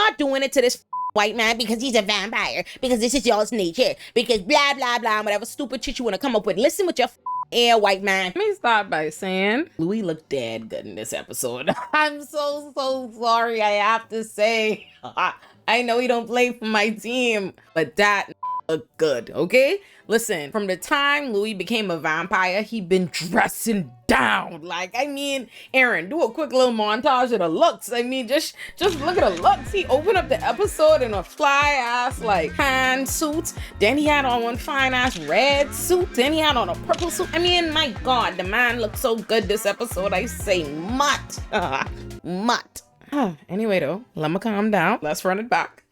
not doing it to this white man because he's a vampire, because this is y'all's nature, because blah, blah, blah, whatever stupid shit you want to come up with. Listen with your air, white man. Let me start by saying Louis looked dead good in this episode. I'm so sorry, I have to say. I know he don't play for my team, but that looked good, okay? Listen, from the time Louis became a vampire, he been dressing down. Like, I mean, Aaron, do a quick little montage of the looks. I mean, just look at the looks. He opened up the episode in a fly-ass, like, hand suit. Then he had on one fine-ass red suit. Then he had on a purple suit. I mean, my God, the man looked so good this episode. I say mutt. Mutt. Anyway, though, let me calm down. Let's run it back.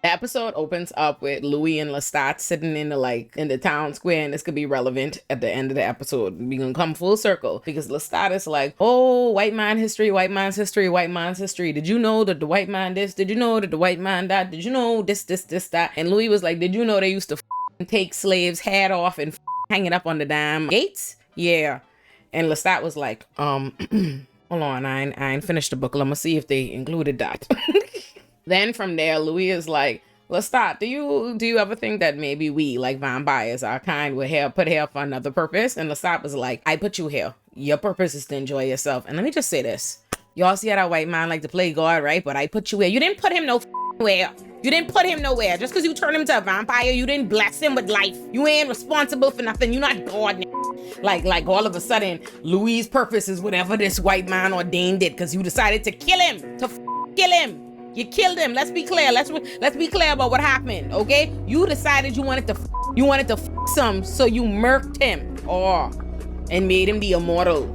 The episode opens up with Louis and Lestat sitting in the town square, and this could be relevant at the end of the episode. We're gonna come full circle because Lestat is like, oh, white man history, white man's history, white man's history. Did you know that the white man this? Did you know that the white man that? Did you know this, that? And Louis was like, did you know they used to take slaves' head off and hang it up on the damn gates? Yeah. And Lestat was like, hold on, I ain't finished the book. Let me see if they included that. Then from there, Louis is like, Lestat, do you ever think that maybe we, like vampires, our kind, would put here for another purpose? And Lestat was like, I put you here. Your purpose is to enjoy yourself. And let me just say this. Y'all see how that white man like to play God, right? But I put you here. You didn't put him nowhere. You didn't put him nowhere. Just because you turned him to a vampire, you didn't bless him with life. You ain't responsible for nothing. You're not God. Like all of a sudden, Louis' purpose is whatever this white man ordained it because you decided to kill him. Kill him. You killed him. Let's be clear. Let's be clear about what happened, okay? You decided you wanted to some, so you murked him. And made him the immortal.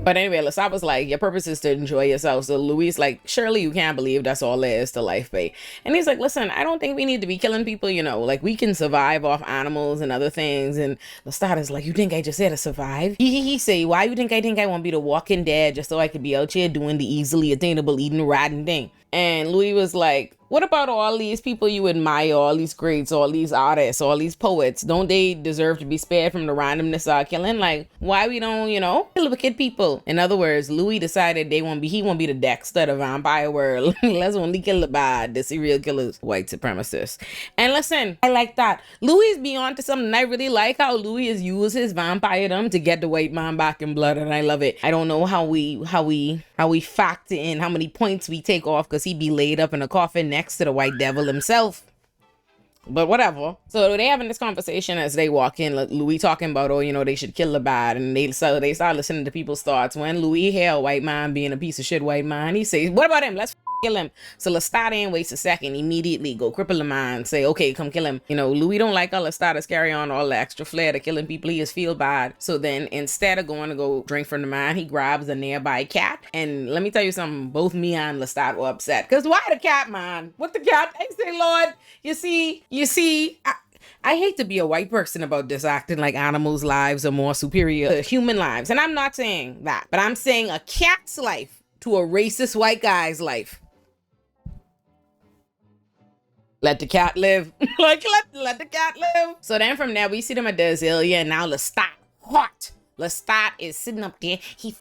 But anyway, Lestat was like, your purpose is to enjoy yourself. So Louis is like, surely you can't believe that's all there is to life, babe. And he's like, listen, I don't think we need to be killing people, like we can survive off animals and other things. And Lestat is like, you think I just said to survive? He say, why you think I want to be the walking dead just so I could be out here doing the easily attainable eating, riding thing? And Louis was like, what about all these people you admire, all these greats, all these artists, all these poets? Don't they deserve to be spared from the randomness of killing? Like, why we don't, kill wicked people? In other words, Louis decided he won't be the Dexter of the vampire world. Let's only kill the bad, the serial killers, white supremacists. And listen, I like that. Louis is beyond to something. I really like how Louis has used his vampiredom to get the white man back in blood, and I love it. I don't know how we factor in how many points we take off because he be laid up in a coffin next to the white devil himself. But whatever. So they having this conversation as they walk in. Louis talking about, they should kill the bad. And they start listening to people's thoughts. When Louis hear a white man being a piece of shit white man, he says, what about him? Let's kill him. So Lestat ain't waste a second. Immediately go cripple the man. Say, okay, come kill him. Louis don't like how Lestat is carry on all the extra flair to killing people. He just feel bad. So then instead of going to go drink from the man, he grabs a nearby cat. And let me tell you something. Both me and Lestat were upset. Because why the cat, man? What the cat? I say, Lord, you see, I hate to be a white person about this, acting like animals' lives are more superior to human lives. And I'm not saying that, but I'm saying a cat's life to a racist white guy's life. Let the cat live. let the cat live. So then from there, we see them at the Azalea, and now Lestat, hot. Lestat is sitting up there. He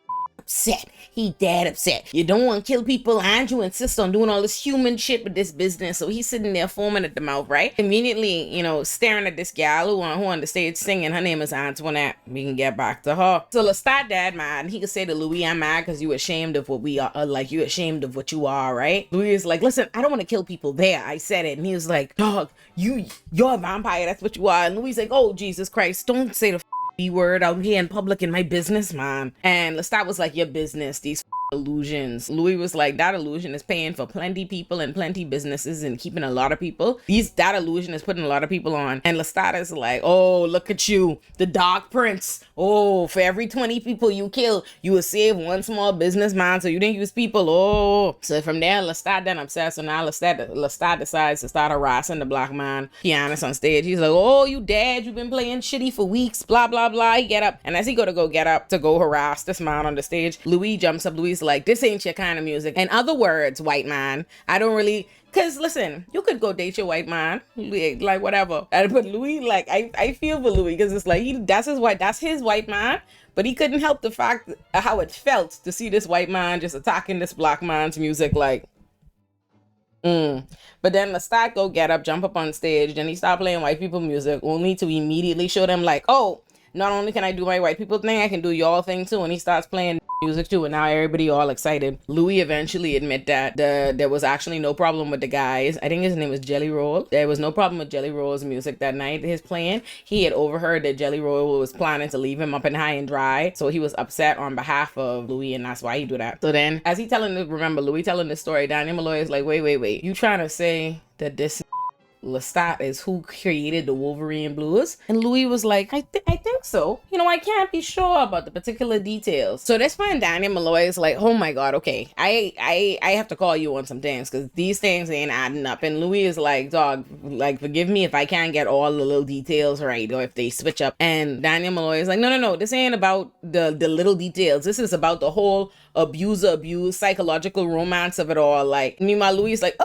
upset. He dead upset. You don't want to kill people and you insist on doing all this human shit with this business. So he's sitting there foaming at the mouth, right? Immediately, staring at this gal who on the stage singing. Her name is Antoinette. We can get back to her. So Lestat dad mad. He could say to Louis, I'm mad because you ashamed of what we are. You ashamed of what you are, right? Louis is like, listen, I don't want to kill people there. I said it. And he was like, dog, you're a vampire. That's what you are. And Louis is like, oh, Jesus Christ, don't say the B-word out here in public in my business, man. And Lestat was like, your business, these illusions. Louis was like, that illusion is paying for plenty people and plenty businesses and keeping a lot of people. That illusion is putting a lot of people on. And Lestat is like, oh, look at you, the Dark Prince. Oh, for every 20 people you kill, you will save one small businessman, so you didn't use people. Oh. So from there, Lestat then obsessed. So now Lestat decides to start harassing the black man pianist on stage. He's like, oh, you dead. You've been playing shitty for weeks. Blah, blah, blah. He get up. And as he go get up to go harass this man on the stage, Louis jumps up. Louis is like, this ain't your kind of music. In other words, white man, I don't really, cause listen, you could go date your white man, like whatever. But Louis, like, I feel for Louis, cause it's like that's his white man. But he couldn't help the fact how it felt to see this white man just attacking this black man's music, like. But then Lestat go get up, jump up on stage, then he start playing white people music, only to immediately show them like, oh, not only can I do my white people thing, I can do y'all thing too. And he starts playing music too, and now everybody all excited. Louis eventually admit that there was actually no problem with the guys. I think his name was Jelly Roll. There was no problem with Jelly Roll's music that night. His playing, he had overheard that Jelly Roll was planning to leave him up and high and dry, so he was upset on behalf of Louis, and that's why he do that. So then, as he Louis telling the story, Daniel Malloy is like, wait, you trying to say that this Lestat is who created the Wolverine blues? And Louis was like, I think so. You know, I can't be sure about the particular details. So that's when Daniel Malloy is like, oh my God, okay, I have to call you on some things, because these things ain't adding up. And Louis is like, dog, like, forgive me if I can't get all the little details right, or if they switch up. And Daniel Malloy is like, no, this ain't about the little details. This is about the whole abuse, psychological romance of it all. Like, meanwhile, Louis is like,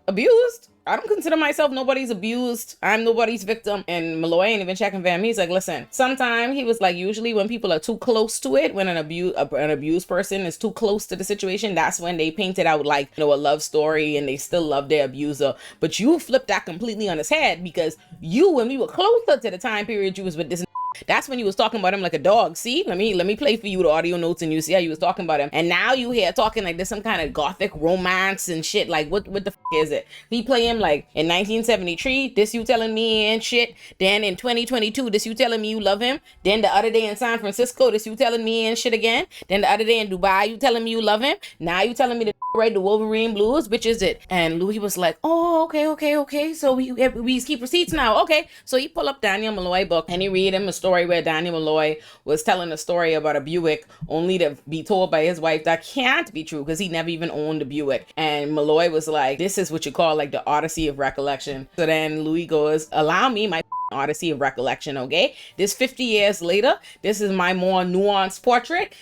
abused? I don't consider myself nobody's abused. I'm nobody's victim. And Malloy ain't even checking for him. He's like, listen, sometimes he was like, usually when people are too close to it, when an abused person is too close to the situation, that's when they paint it out like, you know, a love story and they still love their abuser. But you flipped that completely on his head, because when we were closer to the time period you was with this, that's when you was talking about him like a dog. See, let me play for you the audio notes and you see how you was talking about him. And now you here talking like there's some kind of gothic romance and shit. Like what the is it? He play him like in 1973, this you telling me and shit. Then in 2022, this you telling me you love him. Then the other day in San Francisco, this you telling me and shit again. Then the other day in Dubai, you telling me you love him. Now you telling me to write the Wolverine blues, which is it? And Louis was like, oh, okay. So we keep receipts now. Okay. So he pull up Daniel Malloy book and he read him a story where Daniel Malloy was telling a story about a Buick, only to be told by his wife that can't be true because he never even owned a Buick. And Malloy was like, this is what you call like the Odyssey of recollection. So then Louis goes, allow me my Odyssey of recollection, okay? This 50 years later, this is my more nuanced portrait.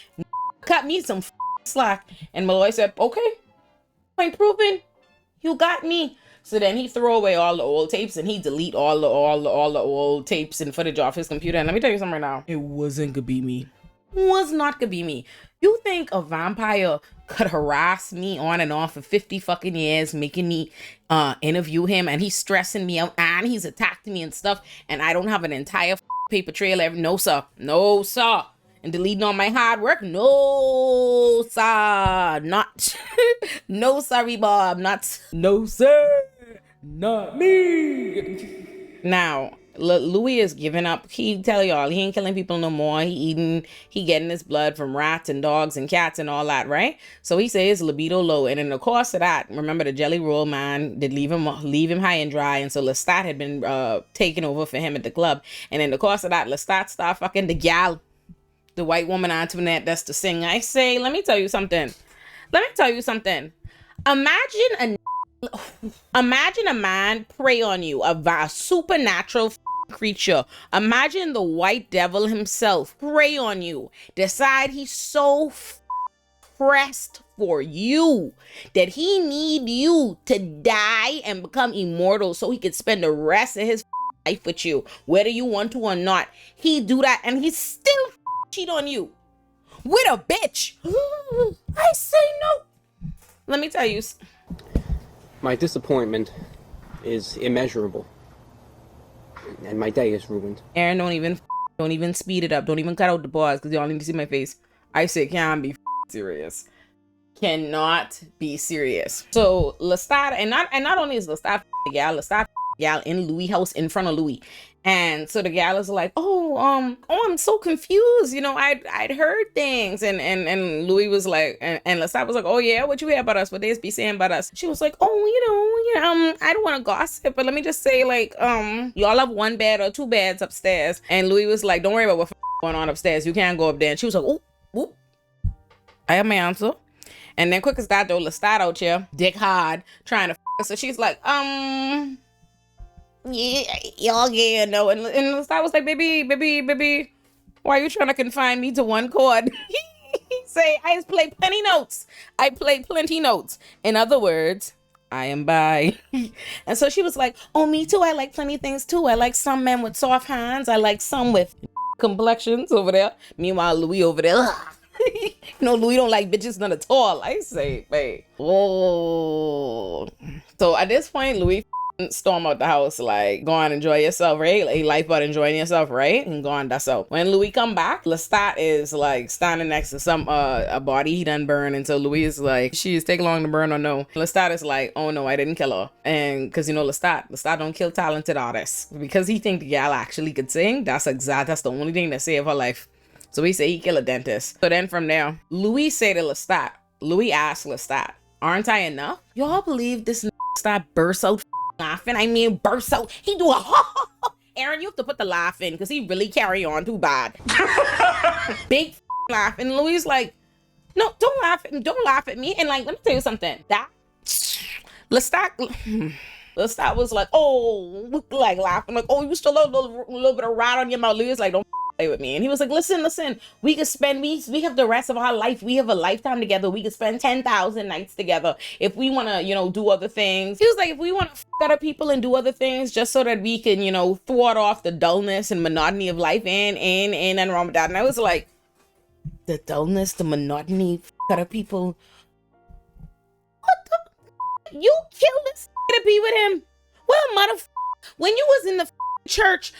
Cut me some slack. And Malloy said, okay, point proven, you got me. So then he throw away all the old tapes and he delete all the old tapes and footage off his computer. And let me tell you something right now. It wasn't gonna be me. Was not gonna be me. You think a vampire could harass me on and off for 50 fucking years, making me interview him, and he's stressing me out and he's attacked me and stuff, and I don't have an entire paper trail? No, sir. And deleting all my hard work? No, sir. Not. No, sorry, Bob. Not. No, sir. Not me. Now, Louis is giving up. He tell y'all he ain't killing people no more. He getting his blood from rats and dogs and cats and all that, right? So he says libido low. And in the course of that, remember the Jelly Roll man did leave him high and dry. And so Lestat had been taking over for him at the club. And in the course of that, Lestat start fucking the gal, the white woman Antoinette that's the singer. I say, let me tell you something. Imagine a man prey on you, a supernatural creature. Imagine the white devil himself prey on you. Decide he's so pressed for you that he need you to die and become immortal so he could spend the rest of his life with you, whether you want to or not. He do that and he still cheat on you with a bitch. I say no. Let me tell you. My disappointment is immeasurable, and my day is ruined. Aaron, don't even speed it up. Don't even cut out the pause because y'all need to see my face. I say can't be serious. Cannot be serious. So Lestat, and not only is Lestat gal in Louis' house in front of Louis. And so the gal is like, I'm so confused. You know, I'd heard things. And Louis was like, and Lestat was like, oh yeah, what you hear about us? What they be saying about us? She was like, I don't want to gossip, but let me just say, like, y'all have one bed or two beds upstairs. And Louis was like, don't worry about what's going on upstairs. You can't go up there. And she was like, oh, I have my answer. And then quick as that though, Lestat out here, dick hard, trying to so she's like, yeah, y'all, yeah, no. And Lestat was like, baby, why are you trying to confine me to one chord? say, I just play plenty notes. I play plenty notes. In other words, I am bi. And so she was like, oh, me too. I like plenty things too. I like some men with soft hands. I like some with complexions over there. Meanwhile, Louis over there. You know, Louis don't like bitches none at all. I say, babe. Oh. So at this point, Louis storm out the house, like, go on, enjoy yourself, right? Like, life about enjoying yourself, right? And go on, that's out. When Louis come back, Lestat is like standing next to some a body he done burn, and so Louis is like, she's take long to burn or no? Lestat is like, oh no, I didn't kill her. And because you know Lestat don't kill talented artists because he think the gal actually could sing. That's the only thing that saved her life. So he say he kill a dentist. So then from there, Louis say to Lestat, Louis asked Lestat, aren't I enough? Y'all believe this Lestat burst out laughing? I mean, burst out. He do a Aaron, you have to put the laugh in because he really carry on too bad. Big laugh. And Louis like, no, don't laugh at me. And like, let me tell you something. That Lestat was like, oh, like laughing, like, oh, you still a little bit of rat on your mouth. Louis like, don't play with me. And he was like, listen, we have the rest of our life. We have a lifetime together. We could spend 10,000 nights together if we want to, you know, do other things. He was like, if we want to other people and do other things just so that we can, you know, thwart off the dullness and monotony of life and wrong with that. And I was like, the dullness, the monotony, other people. What the? You killed this to be with him? Well, when you was in the church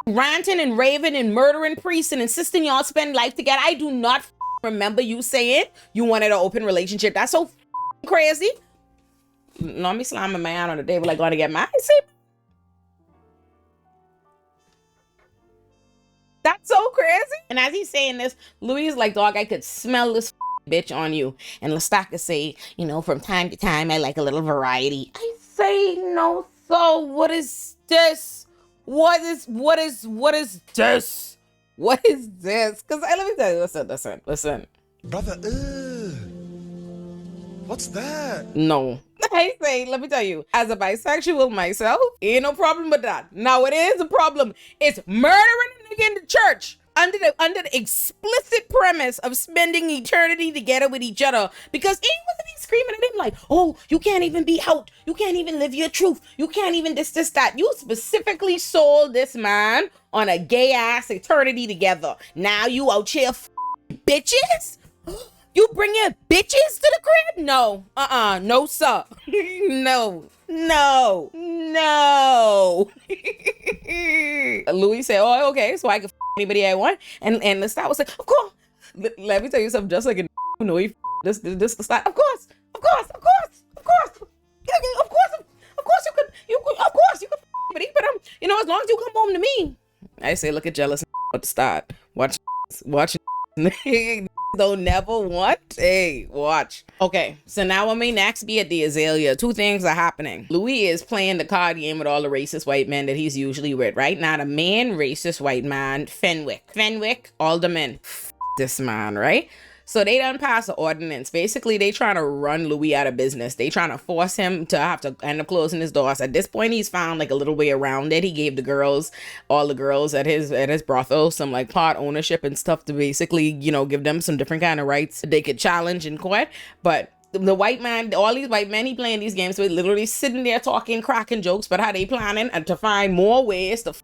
ranting and raving and murdering priests and insisting y'all spend life together, I do not remember you saying you wanted an open relationship. That's so crazy. Let me slam a man on the day when I going to get married. See? That's so crazy. And as he's saying this, Louis is like, dog, I could smell this bitch on you. And Lestat could say, you know, from time to time, I like a little variety. I say, no, so what is this? What is this? What is this? Because let me tell you, listen. Brother, what's that? No. I say, let me tell you, as a bisexual myself, ain't no problem with that. Now it is a problem. It's murdering a nigga in the church under the explicit premise of spending eternity together with each other. Because he wasn't screaming at him like, oh, you can't even be out. You can't even live your truth. You can't even this, that. You specifically sold this man on a gay ass eternity together. Now you out here bitches? You bringing bitches to the crib? No. No, sir. No. Louis said, oh, okay, so I can anybody I want. And Lestat was like, of course. Let me tell you something, just like in this Lestat. Of course you could but you know, as long as you come home to me. I say, look at jealous at the start. Watch don't never want. Hey, watch. Okay, so now when we next be at the Azalea, two things are happening. Louis is playing the card game with all the racist white men that he's usually with, right? Now the main racist white man, Fenwick, alderman. This man, right? So they done pass an ordinance. Basically, they trying to run Louis out of business. They trying to force him to have to end up closing his doors. At this point, he's found like a little way around it. He gave all the girls at his brothel, some like part ownership and stuff to basically, you know, give them some different kind of rights they could challenge in court. But the white man, all these white men he playing these games with, literally sitting there talking, cracking jokes, but how they planning and to find more ways to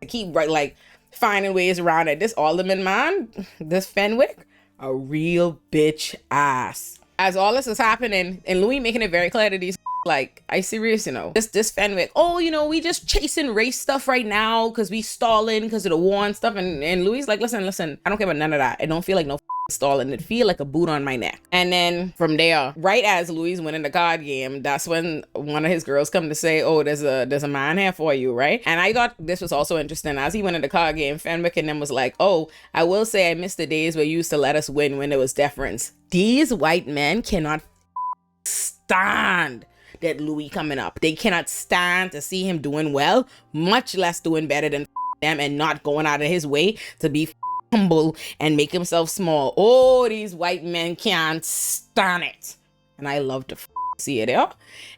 keep like finding ways around it. This alderman man, this Fenwick, a real bitch ass. As all this is happening, and Louis making it very clear to these like, I serious, you know, this Fenwick, oh, you know, we just chasing race stuff right now because we stalling because of the war and stuff. And Louis like, listen, I don't care about none of that. I don't feel like no stalling. It feel like a boot on my neck. And then from there, right as Louis winning the card game, that's when one of his girls come to say, oh, there's a man here for you, right? And I thought this was also interesting. As he went in the card game, Fenwick and them was like, oh, I will say I miss the days where you used to let us win when there was deference. These white men cannot stand that Louis coming up. They cannot stand to see him doing well, much less doing better than them and not going out of his way to be humble and make himself small. Oh, these white men can't stand it. And I love to see it, yeah?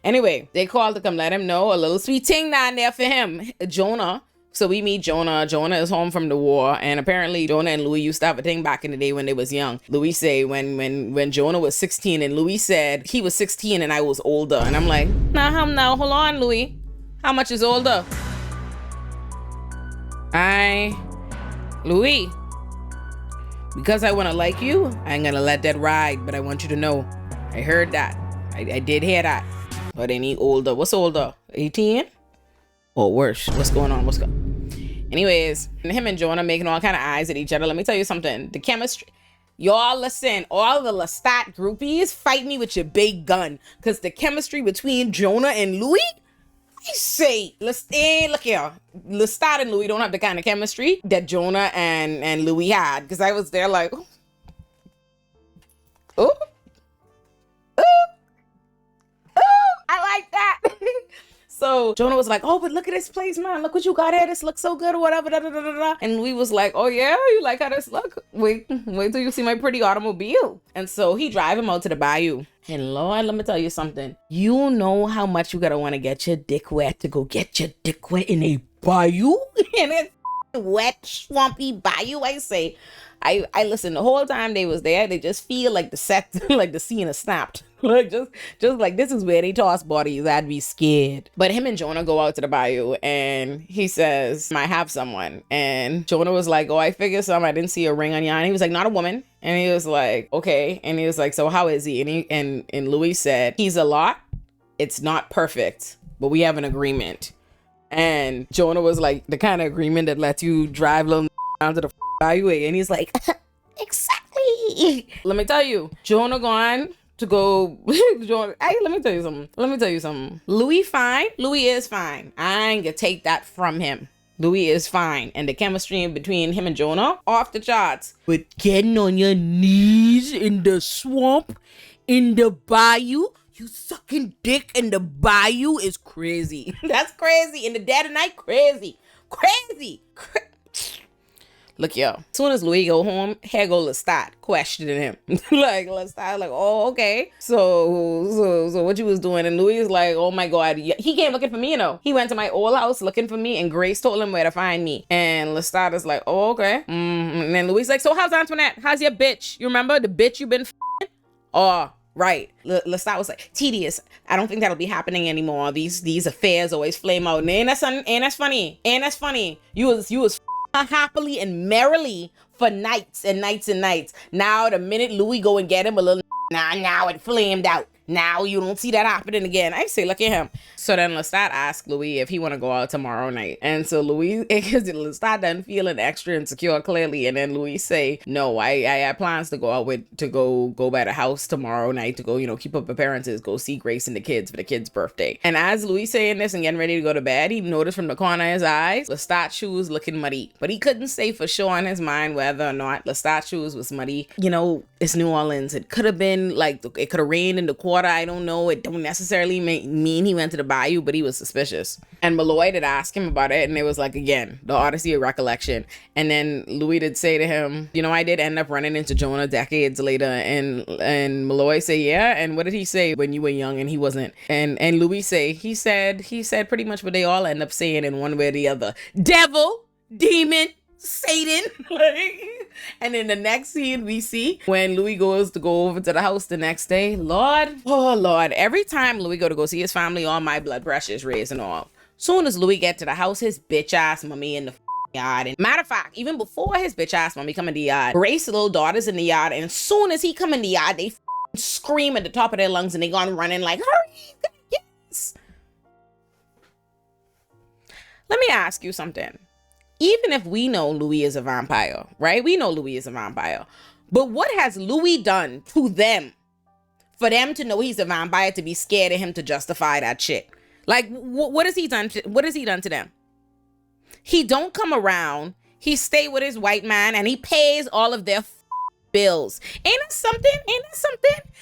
Anyway, they called to come let him know a little sweet thing down there for him. Jonah, So we meet Jonah. Jonah is home from the war, and apparently Jonah and Louis used to have a thing back in the day when they was young. Louis say when Jonah was 16, and Louis said he was 16 and I was older, and I'm like, nah, hold on, Louis, how much is older? Louis, because I want to like you, I ain't gonna let that ride, but I want you to know, I heard that. I did hear that. But any older? What's older? 18? Or worse? What's going on? Anyways, him and Jonah making all kind of eyes at each other. Let me tell you something. The chemistry. Y'all listen, all the Lestat groupies, fight me with your big gun. Because the chemistry between Jonah and Louis, I say, look here. Lestat and Louis don't have the kind of chemistry that Jonah and Louis had. Because I was there like, oh, I like that. So Jonah was like, oh, but look at this place, man. Look what you got here. This looks so good or whatever. Da, da, da, da, da. And Louis was like, oh, yeah, you like how this look? Wait till you see my pretty automobile. And so he drive him out to the bayou. And Lord, let me tell you something. You know how much you gotta want to get your dick wet to go get your dick wet in a bayou? In a wet, swampy bayou, I say. I listen, the whole time they was there, they just feel like the set, like the scene is snapped. Like just like this is where they toss bodies. I'd be scared. But him and Jonah go out to the bayou and he says, I have someone. And Jonah was like, oh, I figured some. I didn't see a ring on you. And he was like, not a woman. And he was like, okay. And he was like, so how is he? And Louis said, he's a lot. It's not perfect, but we have an agreement. And Jonah was like, the kind of agreement that lets you drive little down to the bayou. And he's like, exactly. Let me tell you, Jonah gone to go. Let me tell you something. Louis fine. Louis is fine. I ain't gonna take that from him. Louis is fine. And the chemistry between him and Jonah, off the charts. But getting on your knees in the swamp, in the bayou, you sucking dick in the bayou is crazy. That's crazy. In the dead of night, crazy. Look, yo, as soon as Louis go home, here go Lestat questioning him. Like, Lestat, like, oh, okay. So what you was doing? And Louis is like, oh my God. He came looking for me, you know. He went to my old house looking for me, and Grace told him where to find me. And Lestat is like, oh, okay. And then Louis is like, so how's Antoinette? How's your bitch? You remember the bitch you been f***ing? Oh, right. Lestat was like, tedious. I don't think that'll be happening anymore. These affairs always flame out. And that's funny. You was happily and merrily for nights and nights and nights. Now the minute Louis go and get him a little, now it flamed out. Now you don't see that happening again. I say, look at him. So then Lestat asked Louis if he want to go out tomorrow night. And so Louis, because Lestat doesn't feeling extra insecure clearly. And then Louis say, no, I have plans to go out to go by the house tomorrow night to go, keep up appearances, go see Grace and the kids for the kids' birthday. And as Louis saying this and getting ready to go to bed, he noticed from the corner of his eyes, Lestat's shoes looking muddy. But he couldn't say for sure in his mind whether or not Lestat's shoes was muddy. It's New Orleans. It could have been like, it could have rained in the quarter. I don't know. It don't necessarily mean he went to the bayou, but he was suspicious. And Malloy did ask him about it, and it was like, again, the Odyssey of recollection. And then Louis did say to him, I did end up running into Jonah decades later. And Malloy say, yeah. And what did he say when you were young and he wasn't? And Louis say, he said pretty much what they all end up saying in one way or the other. Devil, demon, Satan. And in the next scene we see when Louis goes to go over to the house the next day, oh Lord, every time Louis go see his family, all my blood pressure is raising all. Soon as Louis get to the house, his bitch ass mommy in the yard. And matter of fact, even before his bitch ass mommy come in the yard, Grace's little daughter's in the yard, and as soon as he come in the yard, they scream at the top of their lungs and they gone running like, hurry, yes. Let me ask you something. Even if we know Louis is a vampire, right? We know Louis is a vampire. But what has Louis done to them for them to know he's a vampire, to be scared of him, to justify that shit? Like, what has he done? What has he done to them? He don't come around. He stay with his white man and he pays all of their bills. Ain't that something?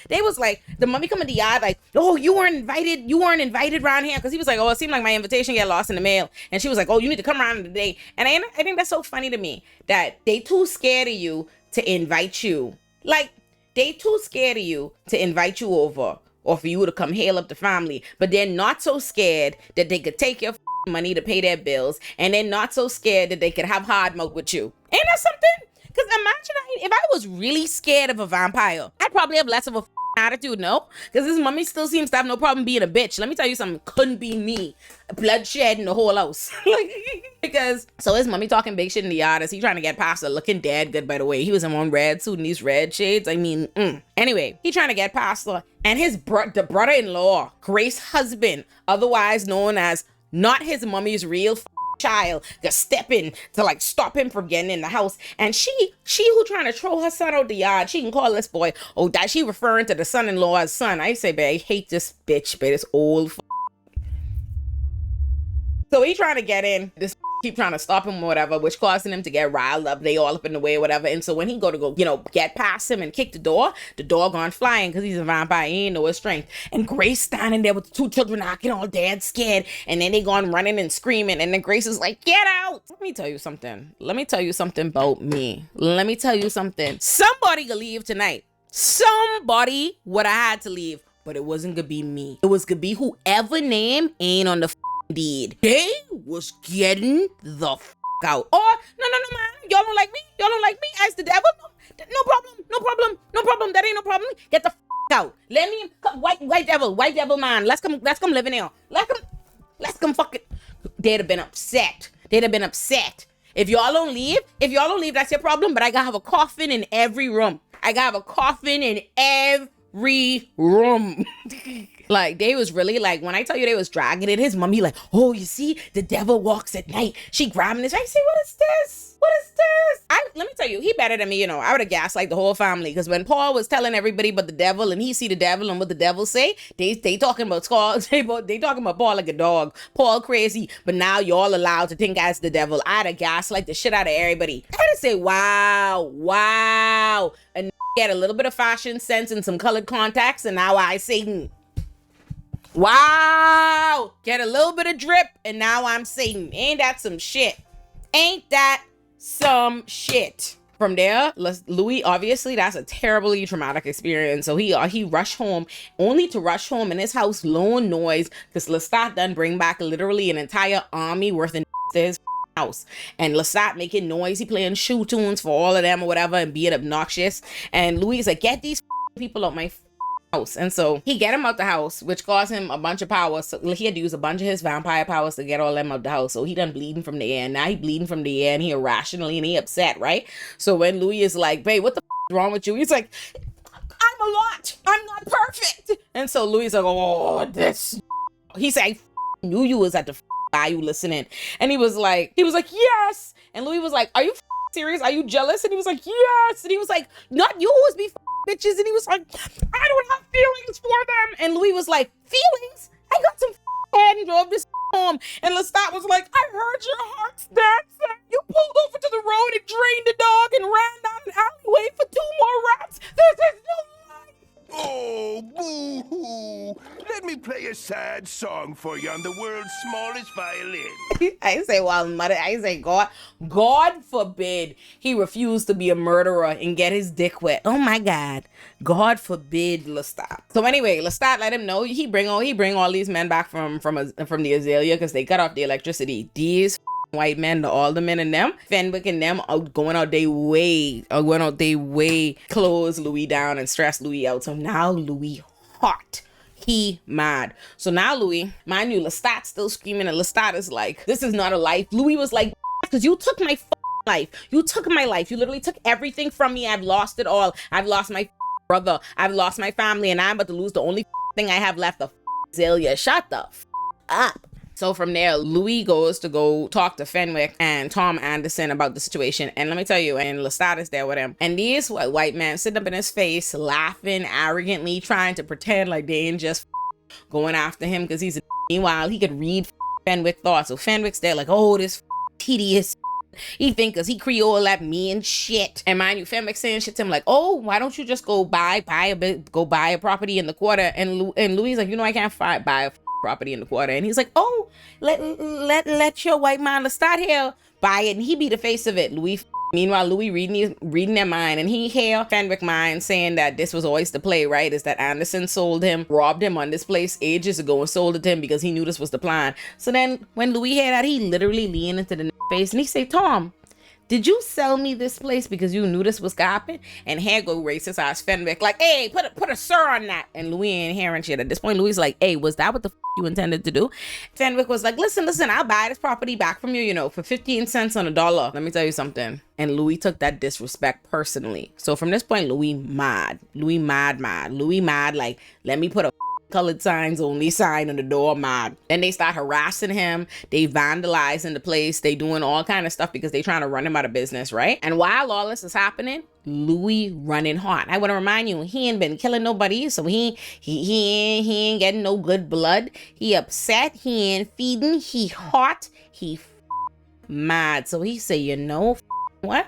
They was like, the mommy come in the yard like, oh, you weren't invited around here, because he was like, oh, it seemed like my invitation got lost in the mail. And she was like, oh, you need to come around today. And I think that's so funny to me that they too scared of you to invite you. Like, they too scared of you to invite you over or for you to come hail up the family, but they're not so scared that they could take your money to pay their bills, and they're not so scared that they could have hard milk with you. Ain't that something? Because imagine if I was really scared of a vampire, I'd probably have less of a attitude, no? Because his mommy still seems to have no problem being a bitch. Let me tell you something, couldn't be me. Bloodshed in the whole house. Because, so his mommy talking big shit in the yard as he trying to get past her, looking dead good, by the way. He was in one red suit and these red shades. I mean, Anyway, he trying to get past her, and his the brother-in-law, Grace's husband, otherwise known as not his mommy's real child, just step in to like stop him from getting in the house. And she who trying to throw her son out the yard, she can call this boy, oh, that she referring to the son-in-law's son. I say, babe, I hate this bitch, but this old so he trying to get in, this keep trying to stop him or whatever, which causing him to get riled up. They all up in the way or whatever. And so when he go, get past him and kick the door gone flying because he's a vampire. He ain't know his strength. And Grace standing there with the two children knocking, all dead scared. And then they gone running and screaming. And then Grace is like, get out. Let me tell you something. Let me tell you something about me. Let me tell you something. Somebody could leave tonight. Somebody would have had to leave. But it wasn't gonna be me. It was gonna be whoever name ain't on the deed. They was getting the out. Or no, man. Y'all don't like me. Y'all don't like me as the devil. No problem. That ain't no problem. Get the out. Let me white devil man. Let's come live in here. Let's come fucking. They'd have been upset. If y'all don't leave, that's your problem. But I gotta have a coffin in every room. Like, they was really like, when I tell you they was dragging it, his mommy like, oh, you see, the devil walks at night. She grabbing this. I say, what is this? Let me tell you, he better than me, I would have gassed like the whole family. Because when Paul was telling everybody but the devil, and he see the devil and what the devil say, they talking about they talking about Paul like a dog. Paul crazy, but now y'all allowed to think as the devil. I'd have gassed like the shit out of everybody. I'd have say, wow. And get a little bit of fashion sense and some colored contacts, and now I Satan. Wow, get a little bit of drip, and now I'm Satan. Ain't that some shit? From there, Louis, obviously, that's a terribly traumatic experience. So he rushed home, only to rush home in his house, lone noise, because Lestat done bring back literally an entire army worth of to his house. And Lestat making noise, he playing shoe tunes for all of them or whatever and being obnoxious. And Louis is like, get these people out my house. And so he get him out the house, which caused him a bunch of power. So he had to use a bunch of his vampire powers to get all them out the house. So he done bleeding from the air. And now he bleeding from the air, and he irrationally and he upset, right? So when Louis is like, babe, what the is wrong with you? He's like, I'm a lot. I'm not perfect. And so Louis is like, oh, this. He said, I knew you was at the bayou listening. And he was like, yes. And Louis was like, are you serious? Are you jealous? And he was like, yes. And he was like, not you, always be bitches. And he was like, I don't have feelings for them. And Louis was like, feelings? I got some head and drove this home. And Lestat was like, I heard your heart's dancing. You pulled over to the road and drained the dog and ran down an alleyway for 2 more rats. This is no life. Oh, boo-hoo. Let me play a sad song for you on the world's smallest violin. I say, well, mother, I say, God forbid he refused to be a murderer and get his dick wet. Oh my God. God forbid Lestat. So anyway, Lestat let him know he bring all these men back from the Azalea because they cut off the electricity. These white men, the aldermen and them, Fenwick and them going out they way, close Louis down and stress Louis out. So now Louis hot. He mad. So now Louis, mind you, Lestat's still screaming, and Lestat is like, this is not a life. Louis was like, because you took my life. You took my life. You literally took everything from me. I've lost it all. I've lost my brother. I've lost my family, and I'm about to lose the only thing I have left, the Azalea. Shut the up. So from there, Louis goes to go talk to Fenwick and Tom Anderson about the situation. And let me tell you, and Lestat is there with him. And these white men sitting up in his face, laughing arrogantly, trying to pretend like they ain't just going after him because he's a meanwhile, he could read Fenwick thoughts. So Fenwick's there like, oh, this tedious. He think because he Creole at me and shit. And mind you, Fenwick saying shit to him like, oh, why don't you just go buy a property in the quarter? And Louis like, I can't buy a property in the quarter. And he's like, oh, let your white man Lestat here buy it, and he be the face of it. Louis Meanwhile, Louis reading their mind, and he hear Fenwick mind saying that this was always the play, right? Is that Anderson sold him, robbed him on this place ages ago and sold it to him because he knew this was the plan. So then when Louis heard that, he literally leaned into the face and he say, Tom, did you sell me this place because you knew this was gonna happen? And here go racist ass Fenwick, like, hey, put a sir on that. And Louis ain't hearing shit. At this point, Louis like, hey, was that what the you intended to do? Fenwick was like, listen, I'll buy this property back from you, for 15 cents on a dollar. Let me tell you something. And Louis took that disrespect personally. So from this point, Louis mad. Louis mad. Louis mad, like, let me put a colored signs only sign on the door, mad. Then they start harassing him. They vandalizing the place. They doing all kind of stuff because they trying to run him out of business, right? And while all this is happening, Louis running hot. I want to remind you, he ain't been killing nobody, so he ain't getting no good blood. He upset. He ain't feeding. He hot. He mad. So he say, what?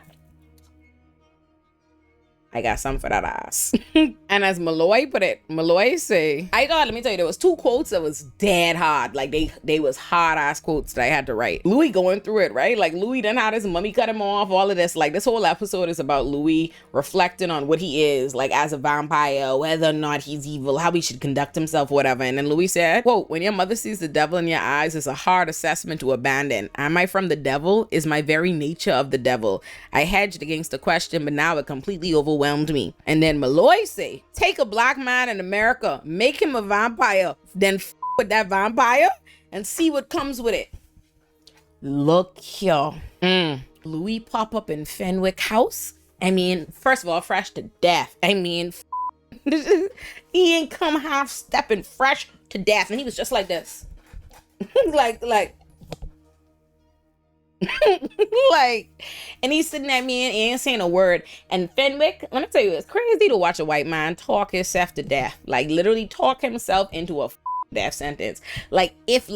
I got something for that ass. And as Malloy put it, Malloy say, let me tell you, there was 2 quotes that was dead hard. Like they was hard ass quotes that I had to write. Louis going through it, right? Like Louis done had his mummy cut him off, all of this. Like this whole episode is about Louis reflecting on what he is, like as a vampire, whether or not he's evil, how he should conduct himself, whatever. And then Louis said, quote, when your mother sees the devil in your eyes, it's a hard assessment to abandon. Am I from the devil? Is my very nature of the devil? I hedged against the question, but now it completely overwhelmed me. And then Malloy say, take a black man in America, make him a vampire, then with that vampire and see what comes with it. Look here. Louis pop up in Fenwick house. I mean, first of all, fresh to death. I mean, he ain't come half stepping, fresh to death. And he was just like this. like and he's sitting at me and ain't saying a word. And Fenwick, let me tell you, it's crazy to watch a white man talk himself to death, like literally talk himself into a death sentence. Like if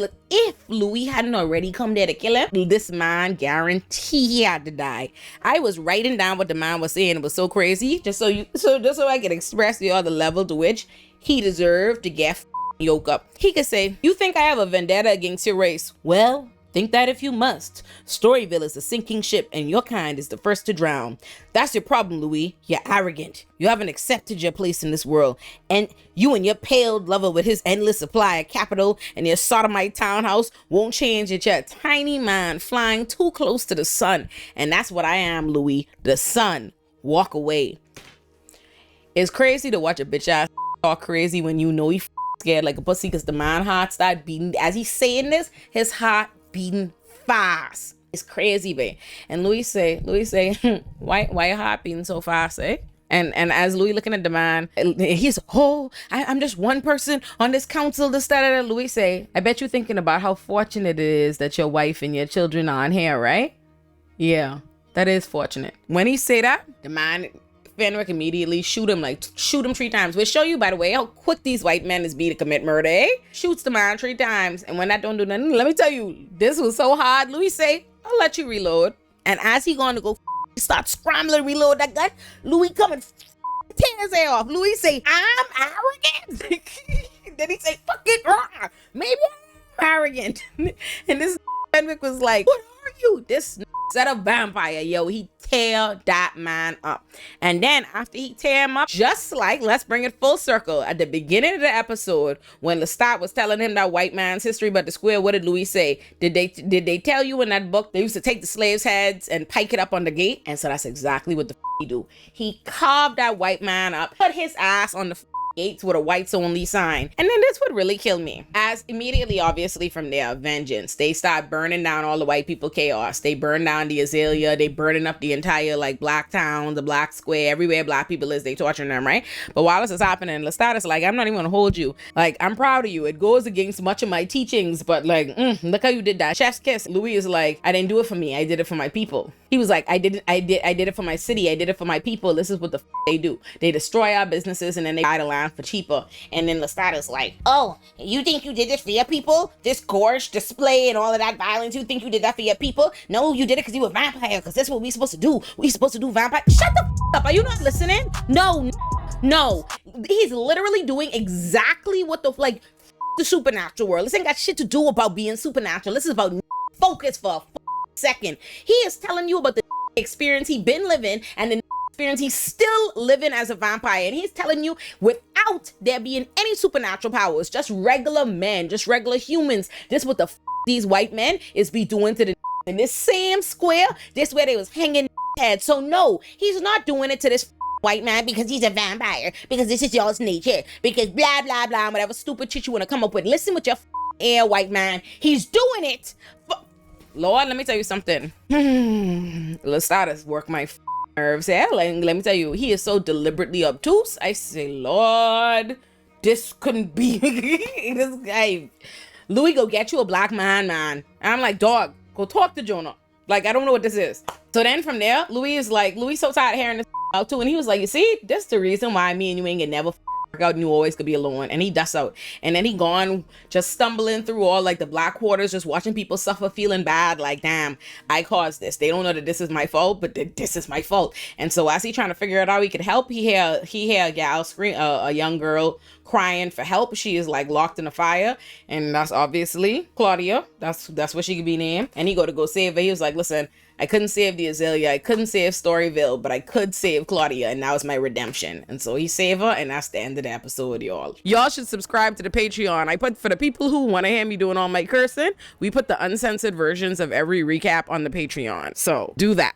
Louis hadn't already come there to kill him, this man guarantee he had to die. I was writing down what the man was saying. It was so crazy, just so I could express the other level to which he deserved to get yoke up. He could say, you think I have a vendetta against your race? Well, think that if you must. Storyville is a sinking ship and your kind is the first to drown. That's your problem, Louis. You're arrogant. You haven't accepted your place in this world. And you and your paled lover with his endless supply of capital and your sodomite townhouse won't change it. You're a tiny man flying too close to the sun. And that's what I am, Louis. The sun. Walk away. It's crazy to watch a bitch ass talk crazy when you know he scared like a pussy because the man heart started beating. As he's saying this, his heart beating fast. It's crazy, babe. And Louis say, why your heart beating so fast, eh? And as Louis looking at the man, he's, I'm just one person on this council, this, that, Louis say, I bet you're thinking about how fortunate it is that your wife and your children are on here, right? Yeah, that is fortunate. When he say that, the man, Fenwick immediately shoot him 3 times. Which show you, by the way, how quick these white men is be to commit murder, eh? Shoots the man 3 times. And when that don't do nothing, let me tell you, this was so hard. Louis say, I'll let you reload. And as he going to go start scrambling, reload that gun, Louis come and tear his hair off. Louis say, I'm arrogant. Then he say, fuck it, maybe I'm arrogant. And this Fenwick was like, what are you? This set a vampire, yo. He tear that man up. And then after he tear him up, just like, let's bring it full circle, at the beginning of the episode when Lestat was telling him that white man's history about the square, what did Louis say? Did they tell you in that book they used to take the slaves' heads and pike it up on the gate? And so that's exactly what the he do. He carved that white man up, put his ass on the gates with a whites only sign. And then this would really kill me. As immediately, obviously, from their vengeance, they start burning down all the white people chaos. They burn down the Azalea. They burning up the entire black town, the black square, everywhere black people is, they torturing them, right? But while this is happening, Lestat is like, I'm not even gonna hold you. Like, I'm proud of you. It goes against much of my teachings, but look how you did that. Chef's kiss. Louis is like, I didn't do it for me. I did it for my people. He was like, I did it for my city. I did it for my people. This is what the they do. They destroy our businesses and then they buy the land for cheaper. And then Lestat is like, oh, you think you did this for your people? This gorge display and all of that violence, you think you did that for your people? No, you did it because you were vampire, because that's what we supposed to do. We supposed to do vampire. Shut the up. Are you not listening? No. He's literally doing exactly what the supernatural world. This ain't got shit to do about being supernatural. This is about focus for a second. He is telling you about the experience he been living and the experience he's still living as a vampire. And he's telling you without there being any supernatural powers, just regular men, just regular humans, this what the these white men is be doing to the in this same square, this where they was hanging head. So no, he's not doing it to this white man because he's a vampire, because this is y'all's nature, because blah blah blah, whatever stupid shit you want to come up with. Listen with your air, white man. He's doing it for Lord, let me tell you something. Lestat has worked my nerves. Yeah, like, let me tell you, he is so deliberately obtuse. I say, Lord, this couldn't be this guy. Louis, go get you a black man. And I'm like, dog, go talk to Jonah. Like, I don't know what this is. So then from there, Louis is like, Louis so tired of hearing this out too. And he was like, you see, this the reason why me and you ain't gonna never work out and you always could be alone. And he dusts out. And then he gone just stumbling through all like the black quarters, just watching people suffer, feeling bad. Like, damn, I caused this. They don't know that this is my fault, but that this is my fault. And so as he trying to figure out how he could help, he hear a gal scream, a young girl crying for help. She is like locked in a fire, and that's obviously Claudia. That's what she could be named. And he go save her. He was like, listen, I couldn't save the Azalea, I couldn't save Storyville, but I could save Claudia, and now it's my redemption. And so he saved her, and that's the end of the episode, y'all. Y'all should subscribe to the Patreon. I put, for the people who want to hear me doing all my cursing, we put the uncensored versions of every recap on the Patreon. So do that.